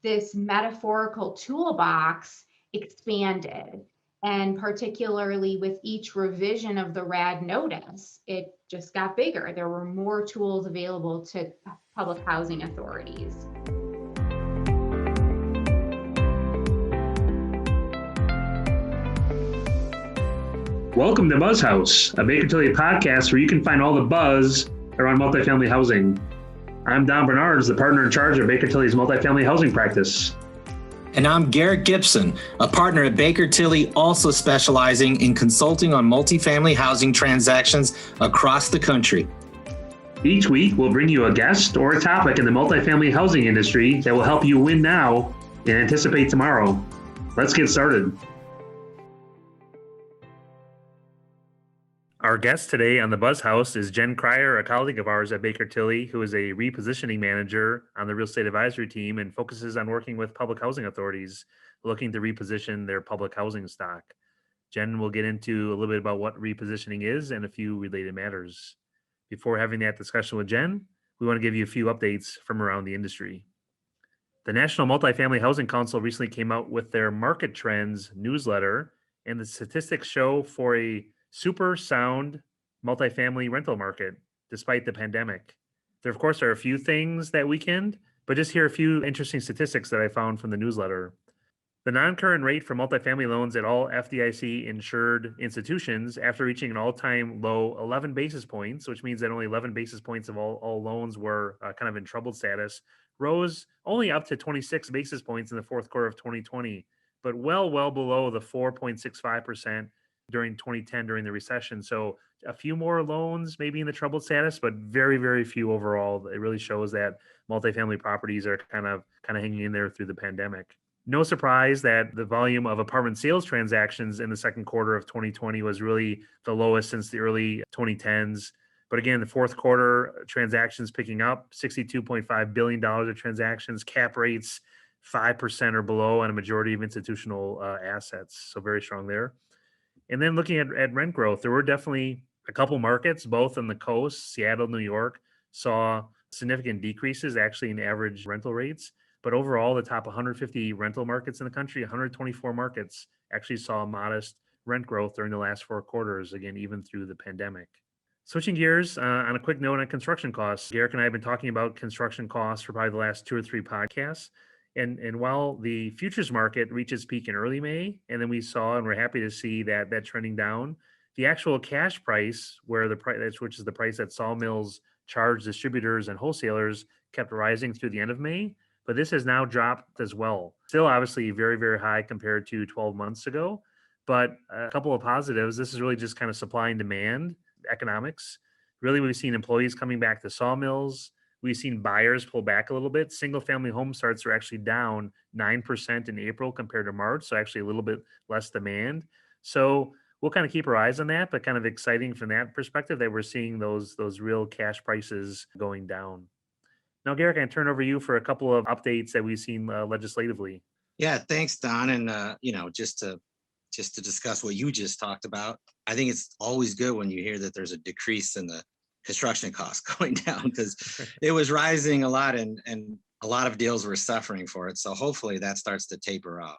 this metaphorical toolbox expanded. And particularly with each revision of the RAD notice, it just got bigger. There were more tools available to public housing authorities. Welcome to Buzz House, a Baker Tilly podcast where you can find all the buzz around multifamily housing. I'm Don Bernards, the partner in charge of Baker Tilly's multifamily housing practice. And I'm Garrett Gibson, a partner at Baker Tilly, also specializing in consulting on multifamily housing transactions across the country. Each week, we'll bring you a guest or a topic in the multifamily housing industry that will help you win now and anticipate tomorrow. Let's get started. Our guest today on the Buzz House is Jen Cryer, a colleague of ours at Baker Tilly, who is a repositioning manager on the real estate advisory team and focuses on working with public housing authorities looking to reposition their public housing stock. Jen will get into a little bit about what repositioning is and a few related matters. Before having that discussion with Jen, we want to give you a few updates from around the industry. The National Multifamily Housing Council recently came out with their Market Trends newsletter, and the statistics show for a super sound multifamily rental market despite the pandemic. There, of course, are a few things that weakened, but just here are a few interesting statistics that I found from the newsletter. The non-current rate for multifamily loans at all FDIC insured institutions, after reaching an all-time low 11 basis points, which means that only 11 basis points of all loans were kind of in troubled status, rose only up to 26 basis points in the fourth quarter of 2020, but well below the 4.65% during 2010 during the recession. So a few more loans maybe in the troubled status, but very few overall. It really shows that multifamily properties are kind of hanging in there through the pandemic. No surprise that the volume of apartment sales transactions in the second quarter of 2020 was really the lowest since the early 2010s. But again, the fourth quarter transactions picking up, $62.5 billion of transactions, cap rates 5% or below on a majority of institutional assets. So very strong there. And then looking at rent growth, there were definitely a couple markets, both on the coast, Seattle, New York, saw significant decreases actually in average rental rates. But overall, the top 150 rental markets in the country, 124 markets actually saw modest rent growth during the last 4 quarters, again, even through the pandemic. Switching gears on a quick note on construction costs. Garrett and I have been talking about construction costs for probably the last 2 or 3 podcasts. And while the futures market reached its peak in early May, and then we saw, and we're happy to see that trending down, the actual cash price, which is the price that sawmills charge distributors and wholesalers, kept rising through the end of May, but this has now dropped as well. Still obviously very high compared to 12 months ago, but a couple of positives. This is really just kind of supply and demand economics. Really, we've seen employees coming back to sawmills. We've seen buyers pull back a little bit. Single-family home starts are actually down 9% in April compared to March, so actually a little bit less demand. So we'll kind of keep our eyes on that, but kind of exciting from that perspective that we're seeing those real cash prices going down. Now, Garrett, I can turn over to you for a couple of updates that we've seen legislatively. Yeah, thanks, Don. And just to discuss what you just talked about, I think it's always good when you hear that there's a decrease in the construction costs going down, because it was rising a lot and a lot of deals were suffering for it. So hopefully that starts to taper off.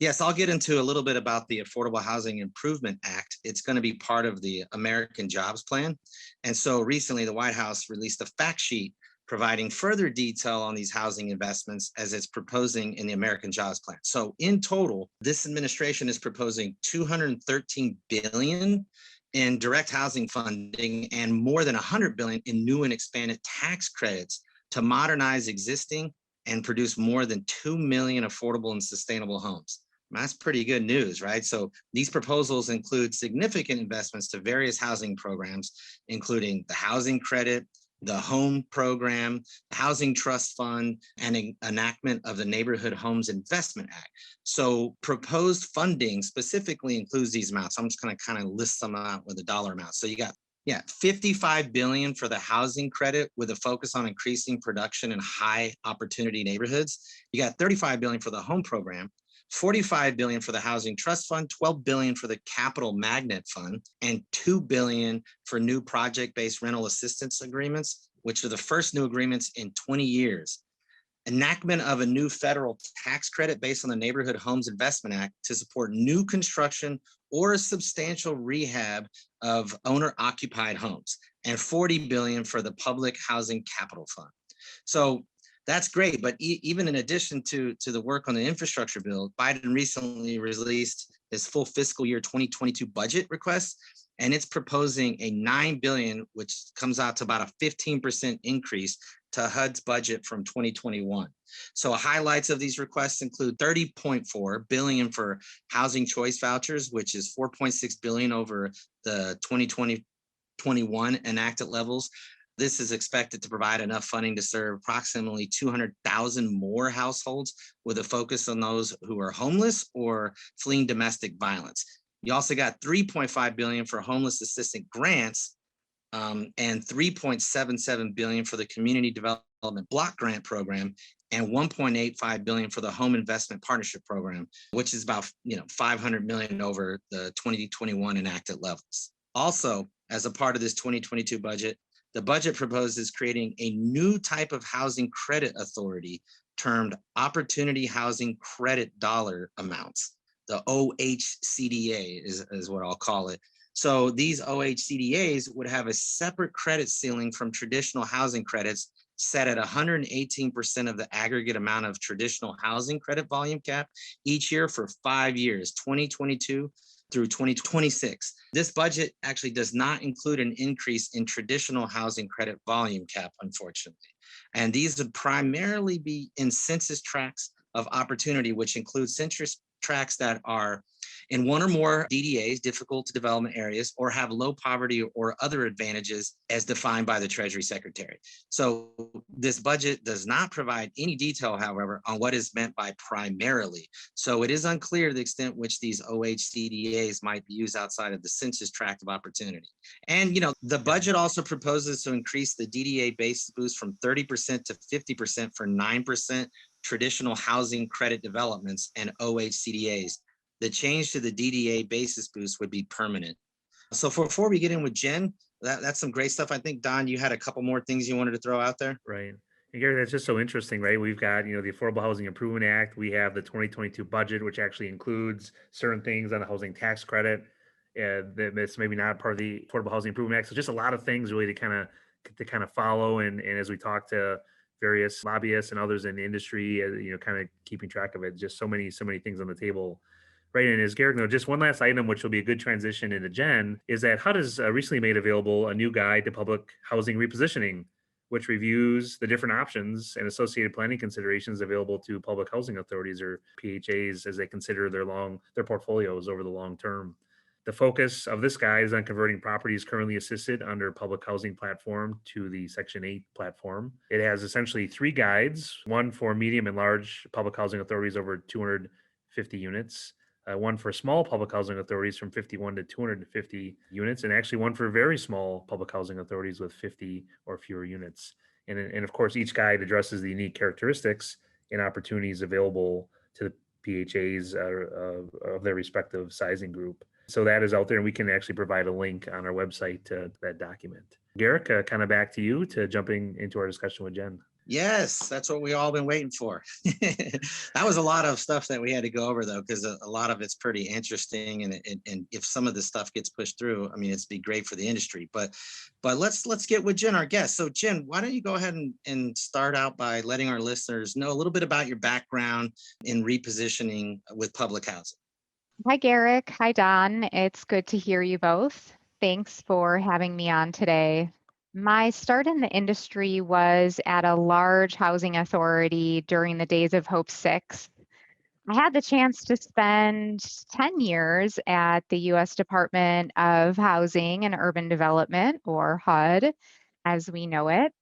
Yes, I'll get into a little bit about the Affordable Housing Improvement Act. It's going to be part of the American Jobs Plan. And so recently the White House released a fact sheet providing further detail on these housing investments as it's proposing in the American Jobs Plan. So in total, this administration is proposing $213 billion in direct housing funding and more than $100 billion in new and expanded tax credits to modernize existing and produce more than 2 million affordable and sustainable homes. That's pretty good news, right? So these proposals include significant investments to various housing programs, including the housing credit, the home program, the housing trust fund, and enactment of the Neighborhood Homes Investment Act. So proposed funding specifically includes these amounts. I'm just going to kind of list some out with a dollar amount. So you got, $55 billion for the housing credit with a focus on increasing production in high opportunity neighborhoods. You got $35 billion for the home program, $45 billion for the Housing Trust Fund, $12 billion for the Capital Magnet Fund, and $2 billion for new project-based rental assistance agreements, which are the first new agreements in 20 years. enactment of a new federal tax credit based on the Neighborhood Homes Investment Act to support new construction or a substantial rehab of owner-occupied homes, and $40 billion for the Public Housing Capital Fund. So that's great, but even in addition to the work on the infrastructure bill, Biden recently released his full fiscal year 2022 budget request, and it's proposing a $9 billion, which comes out to about a 15% increase to HUD's budget from 2021. So highlights of these requests include $30.4 billion for housing choice vouchers, which is $4.6 billion over the 2020-21 enacted levels. This is expected to provide enough funding to serve approximately 200,000 more households, with a focus on those who are homeless or fleeing domestic violence. You also got $3.5 billion for homeless assistance grants, and $3.77 billion for the Community Development Block Grant Program, and $1.85 billion for the Home Investment Partnership Program, which is about $500 million over the 2021 enacted levels. Also, as a part of this 2022 budget, the budget proposes creating a new type of housing credit authority termed Opportunity Housing Credit Dollar Amounts. The OHCDA is what I'll call it. So these OHCDAs would have a separate credit ceiling from traditional housing credits, set at 118% of the aggregate amount of traditional housing credit volume cap each year for 5 years, 2022 through 2026. This budget actually does not include an increase in traditional housing credit volume cap, unfortunately. And these would primarily be in census tracts of opportunity, which include census tracts that are in one or more DDAs, difficult to development areas, or have low poverty or other advantages as defined by the Treasury Secretary. So this budget does not provide any detail, however, on what is meant by primarily. So it is unclear the extent which these OHCDAs might be used outside of the census tract of opportunity. And the budget also proposes to increase the DDA base boost from 30% to 50% for 9% traditional housing credit developments and OHCDAs. The change to the DDA basis boost would be permanent. So before we get in with Jen, that's some great stuff. I think, Don, you had a couple more things you wanted to throw out there. Right. And Gary, that's just so interesting, right? We've got, the Affordable Housing Improvement Act. We have the 2022 budget, which actually includes certain things on the housing tax credit. That's maybe not part of the Affordable Housing Improvement Act. So just a lot of things really to kind of follow. And as we talk to various lobbyists and others in the industry, kind of keeping track of it, just so many things on the table. Right, and as Garrick knows, just one last item, which will be a good transition into Jen, is that HUD has recently made available a new guide to public housing repositioning, which reviews the different options and associated planning considerations available to public housing authorities, or PHAs, as they consider their portfolios over the long term. The focus of this guide is on converting properties currently assisted under public housing platform to the Section 8 platform. It has essentially 3 guides, one for medium and large public housing authorities over 250 units, one for small public housing authorities from 51 to 250 units, and actually one for very small public housing authorities with 50 or fewer units. And of course, each guide addresses the unique characteristics and opportunities available to the PHAs of their respective sizing group. So that is out there, and we can actually provide a link on our website to that document. Garrick, kind of back to you to jumping into our discussion with Jen. Yes, that's what we all been waiting for. That was a lot of stuff that we had to go over, though, because a lot of it's pretty interesting, and if some of this stuff gets pushed through, I mean, it's be great for the industry. But let's get with Jen, our guest. So Jen, why don't you go ahead and start out by letting our listeners know a little bit about your background in repositioning with public housing. Hi, Garrick. Hi, Don. It's good to hear you both. Thanks for having me on today. My start in the industry was at a large housing authority during the days of Hope 6. I had the chance to spend 10 years at the U.S. Department of Housing and Urban Development, or HUD, as we know it.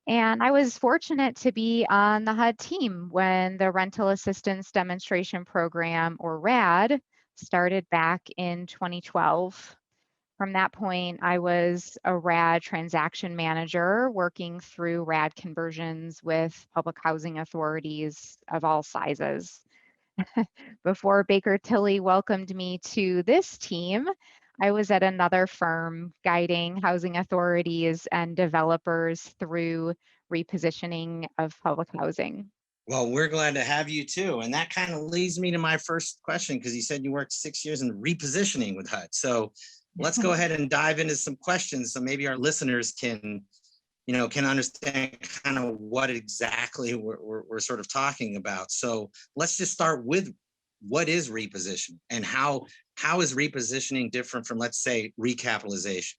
And I was fortunate to be on the HUD team when the Rental Assistance Demonstration Program, or RAD, started back in 2012. From that point, I was a RAD transaction manager working through RAD conversions with public housing authorities of all sizes. Before Baker Tilly welcomed me to this team, I was at another firm guiding housing authorities and developers through repositioning of public housing. Well, we're glad to have you too. And that kind of leads me to my first question, because you said you worked 6 years in repositioning with HUD. So let's go ahead and dive into some questions so maybe our listeners can, can understand kind of what exactly we're sort of talking about. So let's just start with what is reposition, and how is repositioning different from, let's say, recapitalization?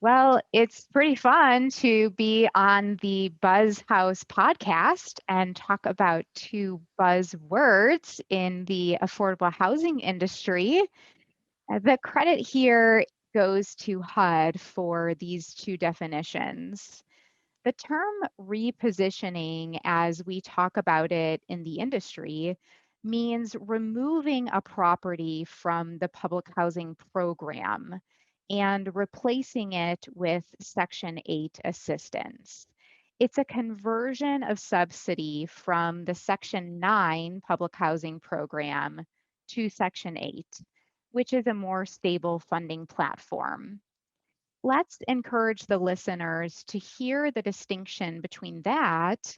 Well, it's pretty fun to be on the Buzz House podcast and talk about two buzzwords in the affordable housing industry. The credit here goes to HUD for these two definitions. The term repositioning, as we talk about it in the industry, means removing a property from the public housing program and replacing it with Section 8 assistance. It's a conversion of subsidy from the Section 9 public housing program to Section 8, which is a more stable funding platform. Let's encourage the listeners to hear the distinction between that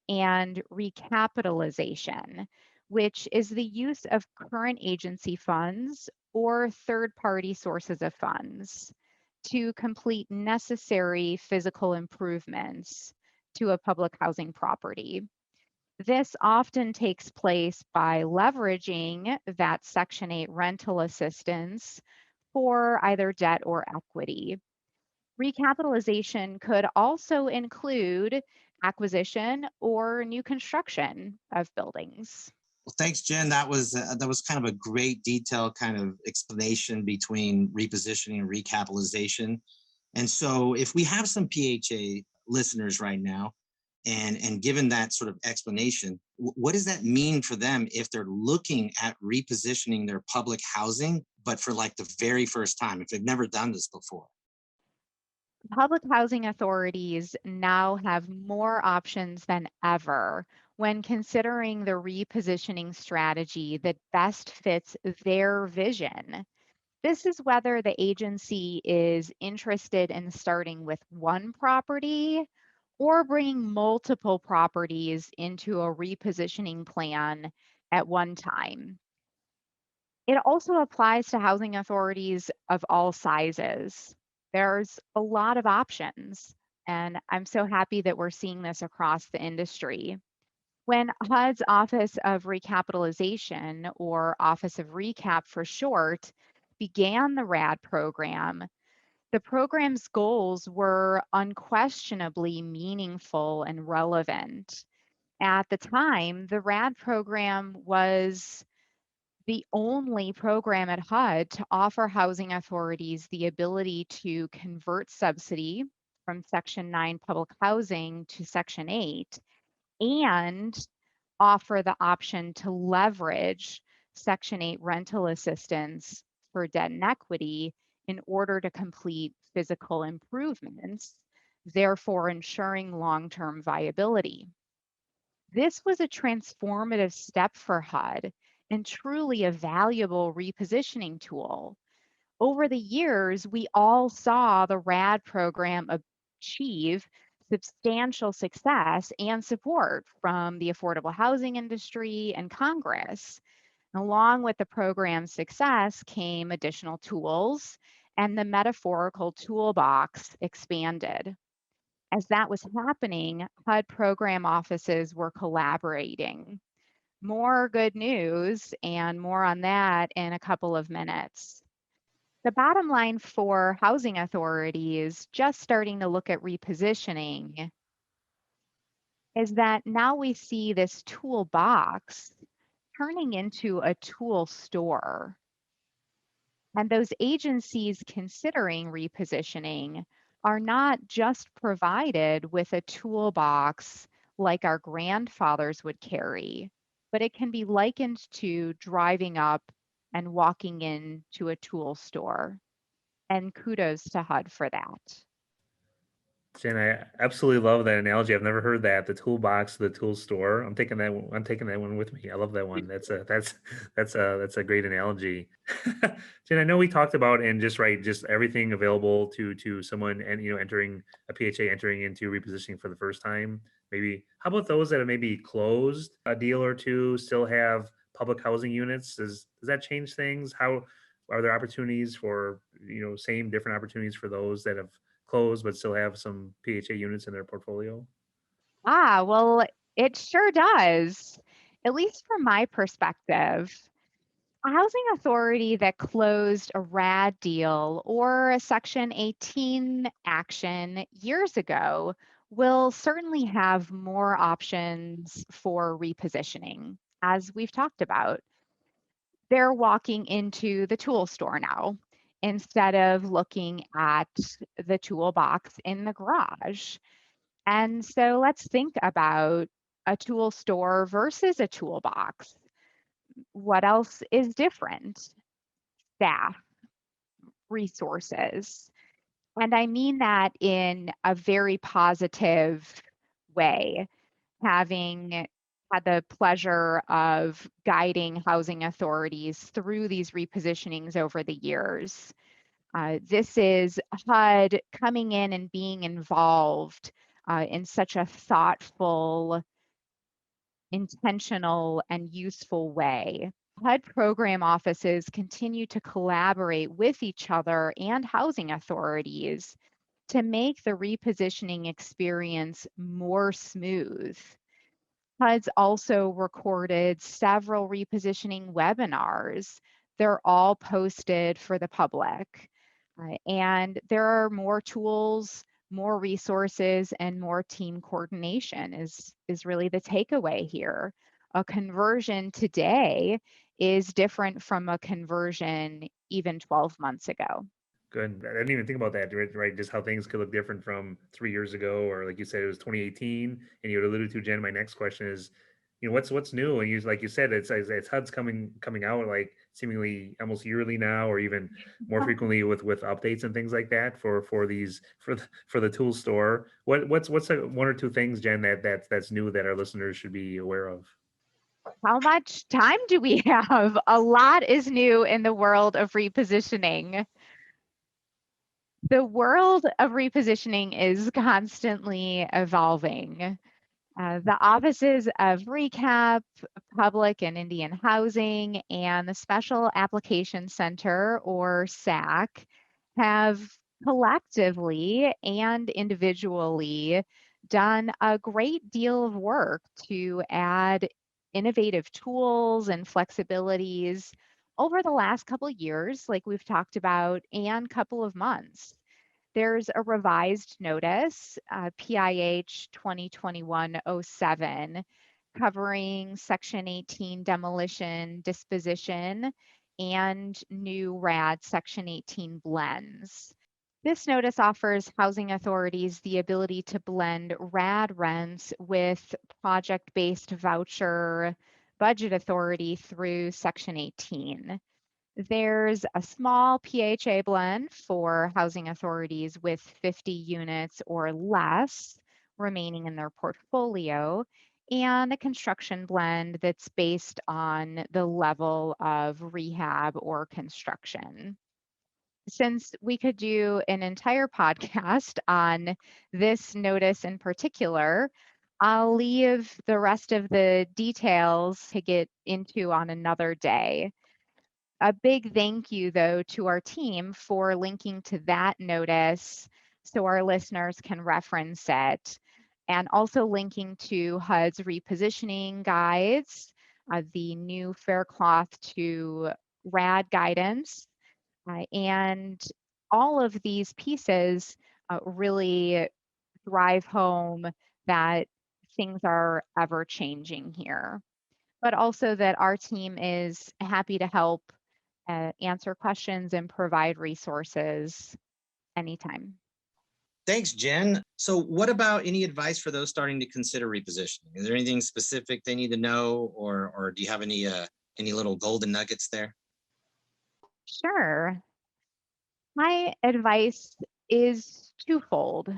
and recapitalization, which is the use of current agency funds or third-party sources of funds to complete necessary physical improvements to a public housing property. This often takes place by leveraging that Section 8 rental assistance for either debt or equity. Recapitalization could also include acquisition or new construction of buildings. Well, thanks, Jen. That was kind of a great detailed kind of explanation between repositioning and recapitalization. And so if we have some PHA listeners right now, and given that sort of explanation, what does that mean for them if they're looking at repositioning their public housing, but for like the very first time, if they've never done this before? Public housing authorities now have more options than ever when considering the repositioning strategy that best fits their vision. This is whether the agency is interested in starting with one property or bringing multiple properties into a repositioning plan at one time. It also applies to housing authorities of all sizes. There's a lot of options, and I'm so happy that we're seeing this across the industry. When HUD's Office of Recapitalization, or Office of Recap for short, began the RAD program, the program's goals were unquestionably meaningful and relevant. At the time, the RAD program was the only program at HUD to offer housing authorities the ability to convert subsidy from Section 9 public housing to Section 8 and offer the option to leverage Section 8 rental assistance for debt and equity in order to complete physical improvements, therefore ensuring long-term viability. This was a transformative step for HUD and truly a valuable repositioning tool. Over the years, we all saw the RAD program achieve substantial success and support from the affordable housing industry and Congress. Along with the program's success came additional tools, and the metaphorical toolbox expanded. As that was happening, HUD program offices were collaborating. More good news, and more on that in a couple of minutes. The bottom line for housing authorities just starting to look at repositioning is that now we see this toolbox turning into a tool store. And those agencies considering repositioning are not just provided with a toolbox like our grandfathers would carry, but it can be likened to driving up and walking into a tool store. And kudos to HUD for that. Jen, I absolutely love that analogy. I've never heard that. The toolbox, the tool store. I'm taking that. I'm taking that one with me. I love that one. That's a great analogy. Jen, I know we talked about and just everything available to someone and entering a PHA, entering into repositioning for the first time. Maybe how about those that have maybe closed a deal or two, still have public housing units? Does that change things? How are there opportunities for same different opportunities for those that have closed but still have some PHA units in their portfolio? Well, it sure does. At least from my perspective, a housing authority that closed a RAD deal or a Section 18 action years ago will certainly have more options for repositioning, as we've talked about. They're walking into the tool store now instead of looking at the toolbox in the garage. And so let's think about a tool store versus a toolbox. What else is different? Staff, resources. And I mean that in a very positive way, having had the pleasure of guiding housing authorities through these repositionings over the years. This is HUD coming in and being involved in such a thoughtful, intentional, and useful way. HUD program offices continue to collaborate with each other and housing authorities to make the repositioning experience more smooth. HUD's also recorded several repositioning webinars. They're all posted for the public. And there are more tools, more resources, and more team coordination is really the takeaway here. A conversion today is different from a conversion even 12 months ago. Good. I didn't even think about that, right? Just how things could look different from 3 years ago, or like you said, it was 2018. And you alluded to, Jen, my next question is, what's new? And like you said, it's HUD's coming out like seemingly almost yearly now, or even more frequently with updates and things like that for the tool store. What's one or two things, Jen, that's new that our listeners should be aware of? How much time do we have? A lot is new in the world of repositioning. The world of repositioning is constantly evolving. The offices of RECAP, Public and Indian Housing, and the Special Application Center, or SAC, have collectively and individually done a great deal of work to add innovative tools and flexibilities over the last couple of years, like we've talked about, and couple of months. There's a revised notice, PIH 2021-07, covering Section 18 demolition, disposition, and new RAD Section 18 blends. This notice offers housing authorities the ability to blend RAD rents with project-based voucher budget authority through Section 18. There's a small PHA blend for housing authorities with 50 units or less remaining in their portfolio, and a construction blend that's based on the level of rehab or construction. Since we could do an entire podcast on this notice in particular, I'll leave the rest of the details to get into on another day. A big thank you, though, to our team for linking to that notice so our listeners can reference it, and also linking to HUD's repositioning guides, the new Fair Cloth to RAD guidance, and all of these pieces really drive home that things are ever changing here, but also that our team is happy to help answer questions and provide resources anytime. Thanks, Jen. So what about any advice for those starting to consider repositioning? Is there anything specific they need to know, or do you have any little golden nuggets there? Sure. My advice is twofold.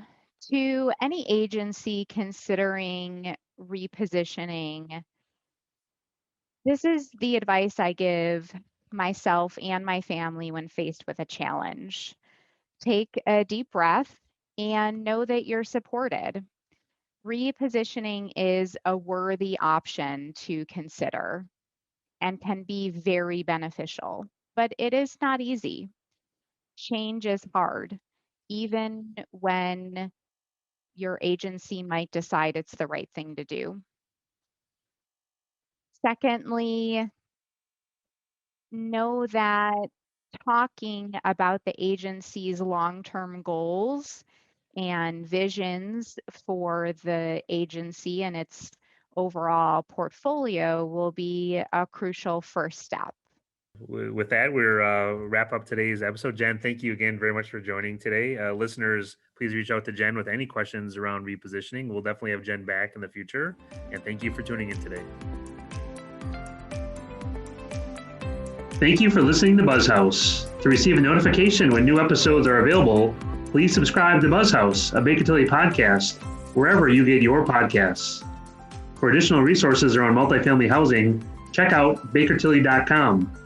To any agency considering repositioning, this is the advice I give myself and my family when faced with a challenge. Take a deep breath and know that you're supported. Repositioning is a worthy option to consider and can be very beneficial, but it is not easy. Change is hard, even when your agency might decide it's the right thing to do. Secondly, know that talking about the agency's long-term goals and visions for the agency and its overall portfolio will be a crucial first step. With that, we're wrap up today's episode. Jen, thank you again very much for joining today. Listeners, please reach out to Jen with any questions around repositioning. We'll definitely have Jen back in the future. And thank you for tuning in today. Thank you for listening to Buzz House. To receive a notification when new episodes are available, please subscribe to Buzz House, a Baker Tilly podcast, wherever you get your podcasts. For additional resources around multifamily housing, check out bakertilly.com.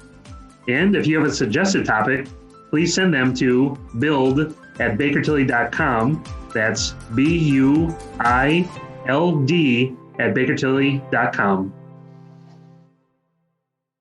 And if you have a suggested topic, please send them to build@bakertilly.com. That's BUILD@bakertilly.com.